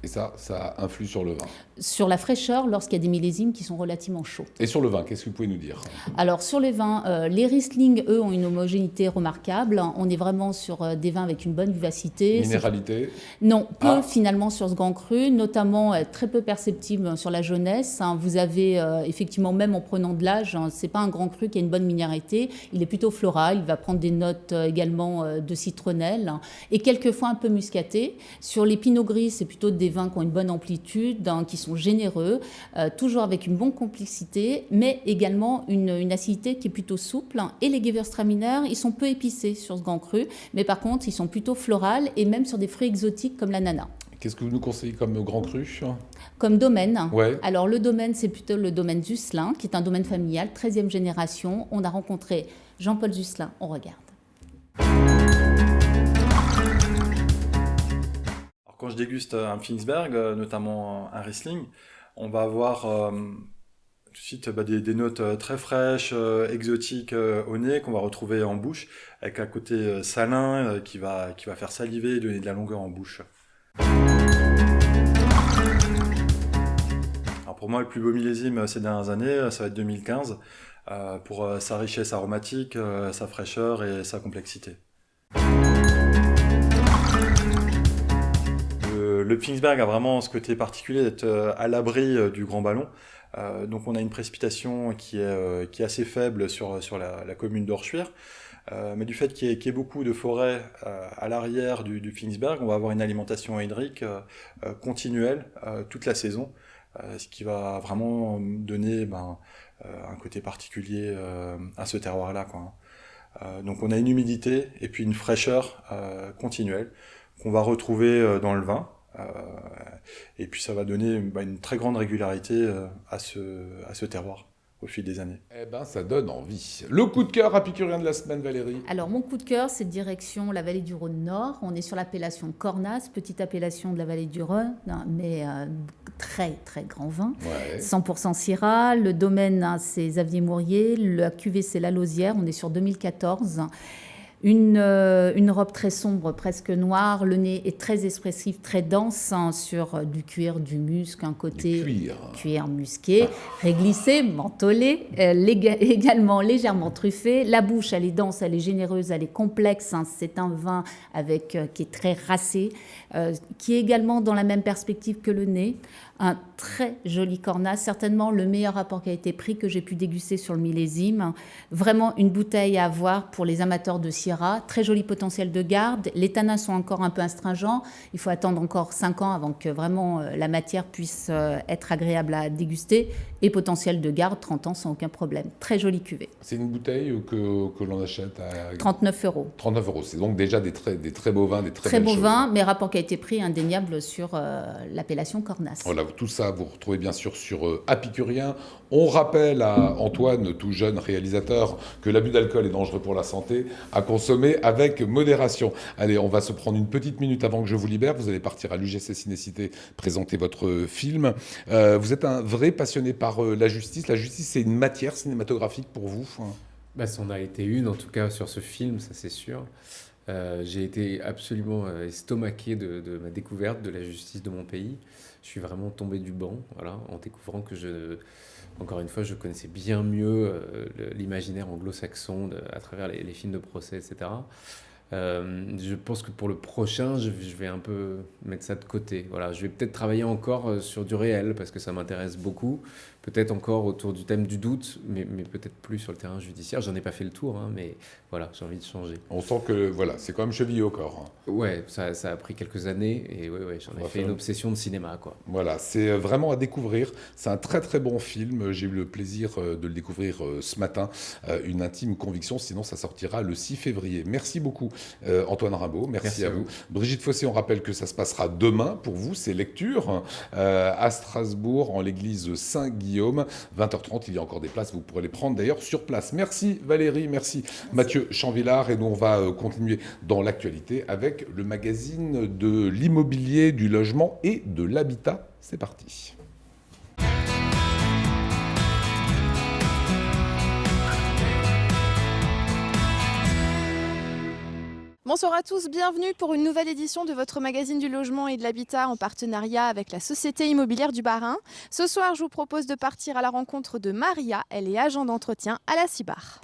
Et ça influe sur le vin. Sur la fraîcheur lorsqu'il y a des millésimes qui sont relativement chauds. Et sur le vin, qu'est-ce que vous pouvez nous dire? Alors sur les vins, les Riesling, eux, ont une homogénéité remarquable. On est vraiment sur des vins avec une bonne vivacité. Minéralité? Non, peu finalement sur ce grand cru, notamment très peu perceptible sur la jeunesse. Vous avez effectivement, même en prenant de l'âge, c'est pas un grand cru qui a une bonne minéralité. Il est plutôt floral, il va prendre des notes également de citronnelle et quelquefois un peu muscaté. Sur les Pinot Gris, c'est plutôt des vins qui ont une bonne amplitude, qui sont généreux, toujours avec une bonne complexité, mais également une acidité qui est plutôt souple. Et les Gewürztraminer, ils sont peu épicés sur ce grand cru, mais par contre, ils sont plutôt florales et même sur des fruits exotiques comme l'ananas. Qu'est-ce que vous nous conseillez comme grand cru? Comme domaine. Ouais. Alors le domaine, c'est plutôt le domaine Zuslin, qui est un domaine familial, 13e génération. On a rencontré Jean-Paul Zuslin, on regarde. Quand je déguste un Finsberg, notamment un Riesling, on va avoir tout de suite des notes très fraîches, exotiques au nez, qu'on va retrouver en bouche, avec un côté salin qui va faire saliver et donner de la longueur en bouche. Alors pour moi, le plus beau millésime ces dernières années, ça va être 2015, pour sa richesse aromatique, sa fraîcheur et sa complexité. Le Finsberg a vraiment ce côté particulier d'être à l'abri du grand ballon. Donc on a une précipitation qui est assez faible sur la commune d'Orschwir. Mais du fait qu'il y ait beaucoup de forêts à l'arrière du Finsberg, on va avoir une alimentation hydrique continuelle toute la saison, ce qui va vraiment donner un côté particulier à ce terroir-là, quoi. Donc on a une humidité et puis une fraîcheur continuelle qu'on va retrouver dans le vin. Et puis ça va donner une très grande régularité à ce terroir au fil des années. Eh ben, ça donne envie. Le coup de cœur épicurien de la semaine, Valérie? Alors, mon coup de cœur, c'est direction la vallée du Rhône Nord. On est sur l'appellation Cornas, petite appellation de la vallée du Rhône, mais très, très grand vin. Ouais. 100% Syrah. Le domaine, c'est Xavier Mourier. La cuvée, c'est La Lausière. On est sur 2014. Une robe très sombre, presque noire. Le nez est très expressif, très dense, sur du cuir, du musc, un côté cuir musqué, réglissé, mentholé, également légèrement truffé. La bouche, elle est dense, elle est généreuse, elle est complexe. C'est un vin qui est très racé, qui est également dans la même perspective que le nez. Un très joli Cornas, certainement le meilleur rapport qualité-prix que j'ai pu déguster sur le millésime. Vraiment une bouteille à avoir pour les amateurs de Syrah. Très joli potentiel de garde. Les tanins sont encore un peu astringents. Il faut attendre encore 5 ans avant que vraiment la matière puisse être agréable à déguster. Et potentiel de garde, 30 ans sans aucun problème. Très jolie cuvée. C'est une bouteille que l'on achète à 39 €. 39 €. C'est donc déjà des très beaux vins, des très beaux vins, mais rapport qualité-prix indéniable sur l'appellation Cornas. Voilà, tout ça, vous retrouvez bien sûr sur Apicurien. On rappelle à Antoine, tout jeune réalisateur, que l'abus d'alcool est dangereux pour la santé, à consommer avec modération. Allez, on va se prendre une petite minute avant que je vous libère. Vous allez partir à l'UGC Cinécité présenter votre film. Vous êtes un vrai passionné par la justice. La justice, c'est une matière cinématographique pour vous? Ça en a été une, en tout cas, sur ce film, ça c'est sûr. J'ai été absolument estomaqué de ma découverte de la justice de mon pays. Je suis vraiment tombé du banc, voilà, en découvrant que encore une fois, je connaissais bien mieux l'imaginaire anglo-saxon à travers les films de procès, etc. Je pense que pour le prochain, je vais un peu mettre ça de côté. Voilà, je vais peut-être travailler encore sur du réel parce que ça m'intéresse beaucoup. Peut-être encore autour du thème du doute, mais peut-être plus sur le terrain judiciaire. J'en ai pas fait le tour, hein, mais voilà, j'ai envie de changer. On sent que voilà, c'est quand même chevillé au corps. Ouais, ça a pris quelques années et ouais, j'en ai fait une obsession de cinéma, quoi. Voilà, c'est vraiment à découvrir. C'est un très très bon film. J'ai eu le plaisir de le découvrir ce matin. Une intime conviction, sinon ça sortira le 6 février. Merci beaucoup Antoine Rimbaud, merci à vous. Brigitte Fossé, on rappelle que ça se passera demain pour vous, c'est lecture à Strasbourg, en l'église Saint-Guillaume. 20h30, il y a encore des places, vous pourrez les prendre d'ailleurs sur place. Merci Valérie, merci Mathieu Chanvillard, et nous on va continuer dans l'actualité avec le magazine de l'immobilier, du logement et de l'habitat. C'est parti. Bonsoir à tous, bienvenue pour une nouvelle édition de votre magazine du logement et de l'habitat en partenariat avec la Société immobilière du Bas-Rhin. Ce soir, je vous propose de partir à la rencontre de Maria, elle est agent d'entretien à la CIBAR.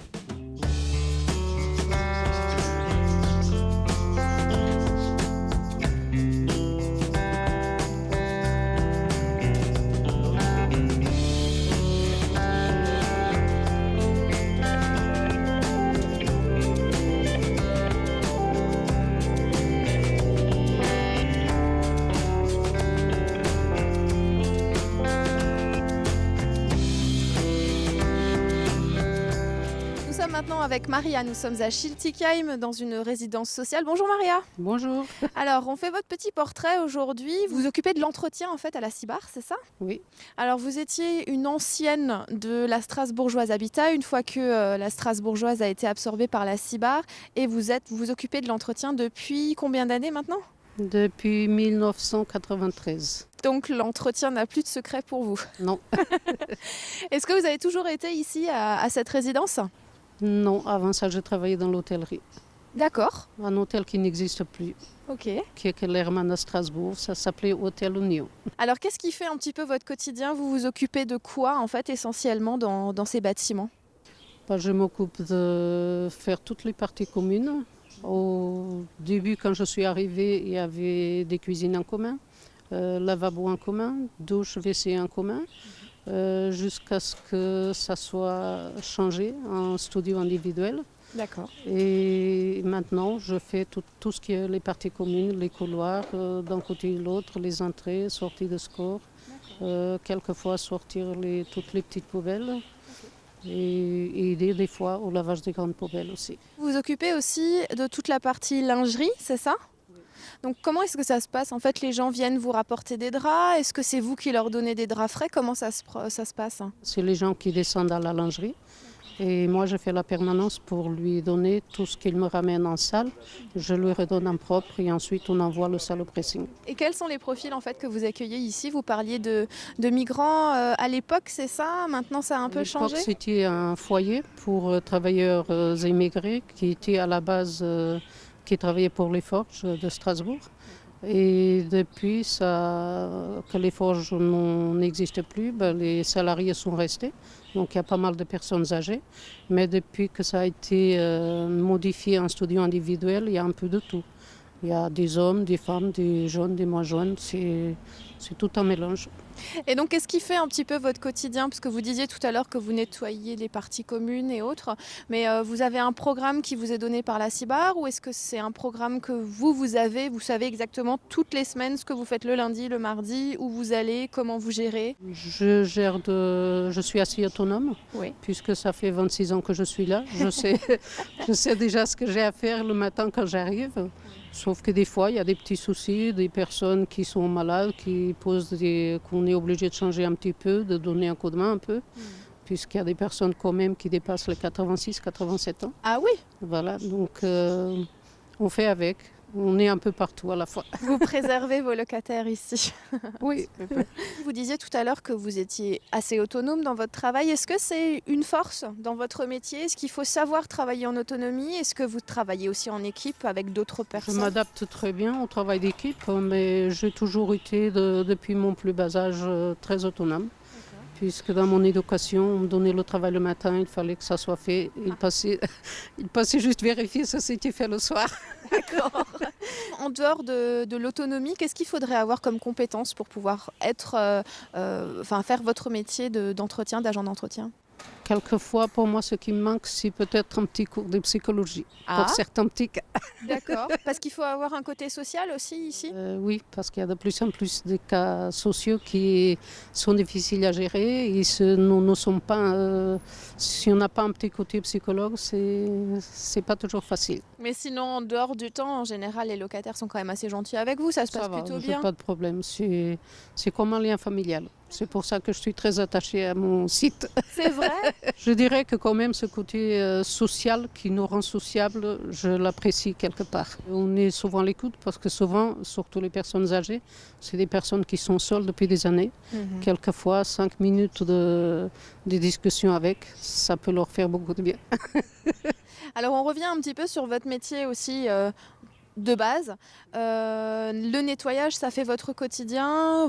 Maintenant avec Maria, nous sommes à Schiltigheim dans une résidence sociale. Bonjour Maria. Bonjour. Alors on fait votre petit portrait aujourd'hui. Vous vous occupez de l'entretien en fait à la CIBAR, c'est ça? Oui. Alors vous étiez une ancienne de la Strasbourgeoise Habitat une fois que la Strasbourgeoise a été absorbée par la CIBAR, et vous vous occupez de l'entretien depuis combien d'années maintenant? Depuis 1993. Donc l'entretien n'a plus de secret pour vous? Non. Est-ce que vous avez toujours été ici à cette résidence? Non, avant ça, je travaillais dans l'hôtellerie. D'accord. Un hôtel qui n'existe plus. Ok. Qui est l'Hermann à Strasbourg. Ça s'appelait Hôtel Union. Alors, qu'est-ce qui fait un petit peu votre quotidien? Vous vous occupez de quoi, en fait, essentiellement dans ces bâtiments? Je m'occupe de faire toutes les parties communes. Au début, quand je suis arrivée, il y avait des cuisines en commun, lavabo en commun, douche, WC en commun. Jusqu'à ce que ça soit changé en studio individuel. D'accord. Et maintenant, je fais tout ce qui est les parties communes, les couloirs, d'un côté et de l'autre, les entrées, sorties de score, quelquefois sortir toutes les petites poubelles. Et aider des fois au lavage des grandes poubelles aussi. Vous vous occupez aussi de toute la partie lingerie, c'est ça? Donc comment est-ce que ça se passe? En fait, les gens viennent vous rapporter des draps. Est-ce que c'est vous qui leur donnez des draps frais? Comment ça se passe? C'est les gens qui descendent à la lingerie. Et moi, je fais la permanence pour lui donner tout ce qu'il me ramène en salle. Je lui redonne en propre et ensuite on envoie le salle au pressing. Et quels sont les profils en fait que vous accueillez ici? Vous parliez de migrants à l'époque, c'est ça? Maintenant, ça a un peu changé? C'était un foyer pour travailleurs immigrés qui étaient à la base... qui travaillait pour les forges de Strasbourg. Et depuis que les forges n'existent plus, les salariés sont restés. Donc il y a pas mal de personnes âgées. Mais depuis que ça a été modifié en studio individuel, il y a un peu de tout. Il y a des hommes, des femmes, des jeunes, des moins jeunes. C'est tout un mélange. Et donc, qu'est-ce qui fait un petit peu votre quotidien? Parce que vous disiez tout à l'heure que vous nettoyez les parties communes et autres. Mais vous avez un programme qui vous est donné par la CIBAR, ou est-ce que c'est un programme que vous avez? Vous savez exactement toutes les semaines ce que vous faites le lundi, le mardi, où vous allez, comment vous gérez? Je suis assez autonome, oui. Puisque ça fait 26 ans que je suis là. Je sais déjà ce que j'ai à faire le matin quand j'arrive. Sauf que des fois, il y a des petits soucis, des personnes qui sont malades, qu'on est obligé de changer un petit peu, de donner un coup de main un peu, puisqu'il y a des personnes quand même qui dépassent les 86, 87 ans. Ah oui? Voilà, donc on fait avec. On est un peu partout à la fois. Vous préservez vos locataires ici. Oui. Vous disiez tout à l'heure que vous étiez assez autonome dans votre travail. Est-ce que c'est une force dans votre métier? Est-ce qu'il faut savoir travailler en autonomie? Est-ce que vous travaillez aussi en équipe avec d'autres personnes? Je m'adapte très bien au travail d'équipe, mais j'ai toujours été, depuis mon plus bas âge, très autonome. puisque dans mon éducation, on me donnait le travail le matin, il fallait que ça soit fait. Il passait juste vérifier si c'était fait le soir. D'accord. En dehors de l'autonomie, qu'est-ce qu'il faudrait avoir comme compétence pour pouvoir faire votre métier d'entretien, d'agent d'entretien? Quelquefois, pour moi, ce qui me manque, c'est peut-être un petit cours de psychologie pour certains petits cas. D'accord. Parce qu'il faut avoir un côté social aussi ici? Oui, parce qu'il y a de plus en plus de cas sociaux qui sont difficiles à gérer. Et nous ne sommes pas, si on n'a pas un petit côté psychologue, c'est pas toujours facile. Mais sinon, en dehors du temps, en général, les locataires sont quand même assez gentils avec vous. Ça se passe plutôt bien? Pas de problème. C'est comme un lien familial. C'est pour ça que je suis très attachée à mon site. C'est vrai? Je dirais que quand même ce côté social qui nous rend sociables, je l'apprécie quelque part. On est souvent à l'écoute parce que souvent, surtout les personnes âgées, c'est des personnes qui sont seules depuis des années. Quelquefois, 5 minutes de discussion avec, ça peut leur faire beaucoup de bien. Alors on revient un petit peu sur votre métier aussi de base. Le nettoyage, ça fait votre quotidien.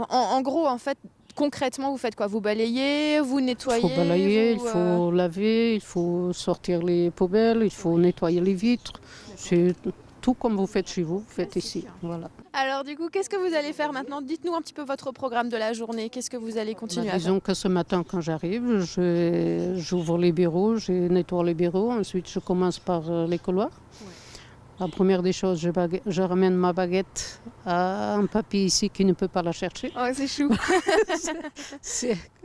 En gros, en fait, concrètement, vous faites quoi? Vous balayez, vous nettoyez? Il faut balayer, il faut laver, il faut sortir les poubelles, il faut nettoyer les vitres. C'est tout comme vous faites chez vous, vous faites ici. Voilà. Alors du coup, qu'est-ce que vous allez faire maintenant? Dites-nous un petit peu votre programme de la journée. Qu'est-ce que vous allez continuer à faire? Disons que ce matin, quand j'arrive, j'ouvre les bureaux, je nettoie les bureaux. Ensuite, je commence par les couloirs. Ouais. La première des choses, je ramène ma baguette à un papy ici qui ne peut pas la chercher. Oh, c'est chou.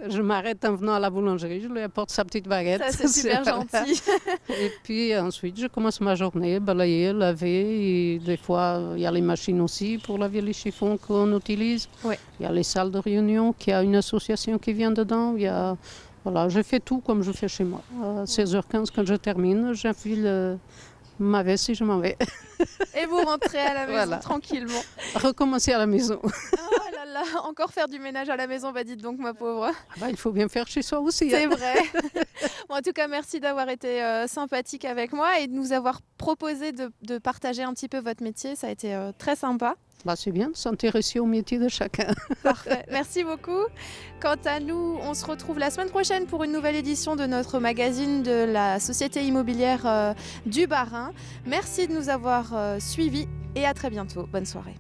Je m'arrête en venant à la boulangerie, je lui apporte sa petite baguette. Ça, c'est super gentil. Et puis ensuite, je commence ma journée, balayer, laver. Et des fois, il y a les machines aussi pour laver les chiffons qu'on utilise. Ouais. Il y a les salles de réunion, il y a une association qui vient dedans. Voilà, je fais tout comme je fais chez moi. À 16h15, quand je termine, j'enfile ma veste et je m'en vais. Et vous rentrez à la maison tranquillement. Recommencer à la maison. Oh là là, encore faire du ménage à la maison, bah dites donc ma pauvre. Il faut bien faire chez soi aussi. C'est vrai. Bon, en tout cas, merci d'avoir été sympathique avec moi et de nous avoir proposé de partager un petit peu votre métier. Ça a été très sympa. C'est bien de s'intéresser au métier de chacun. Parfait, merci beaucoup. Quant à nous, on se retrouve la semaine prochaine pour une nouvelle édition de notre magazine de la Société immobilière du Bas-Rhin. Merci de nous avoir suivis et à très bientôt. Bonne soirée.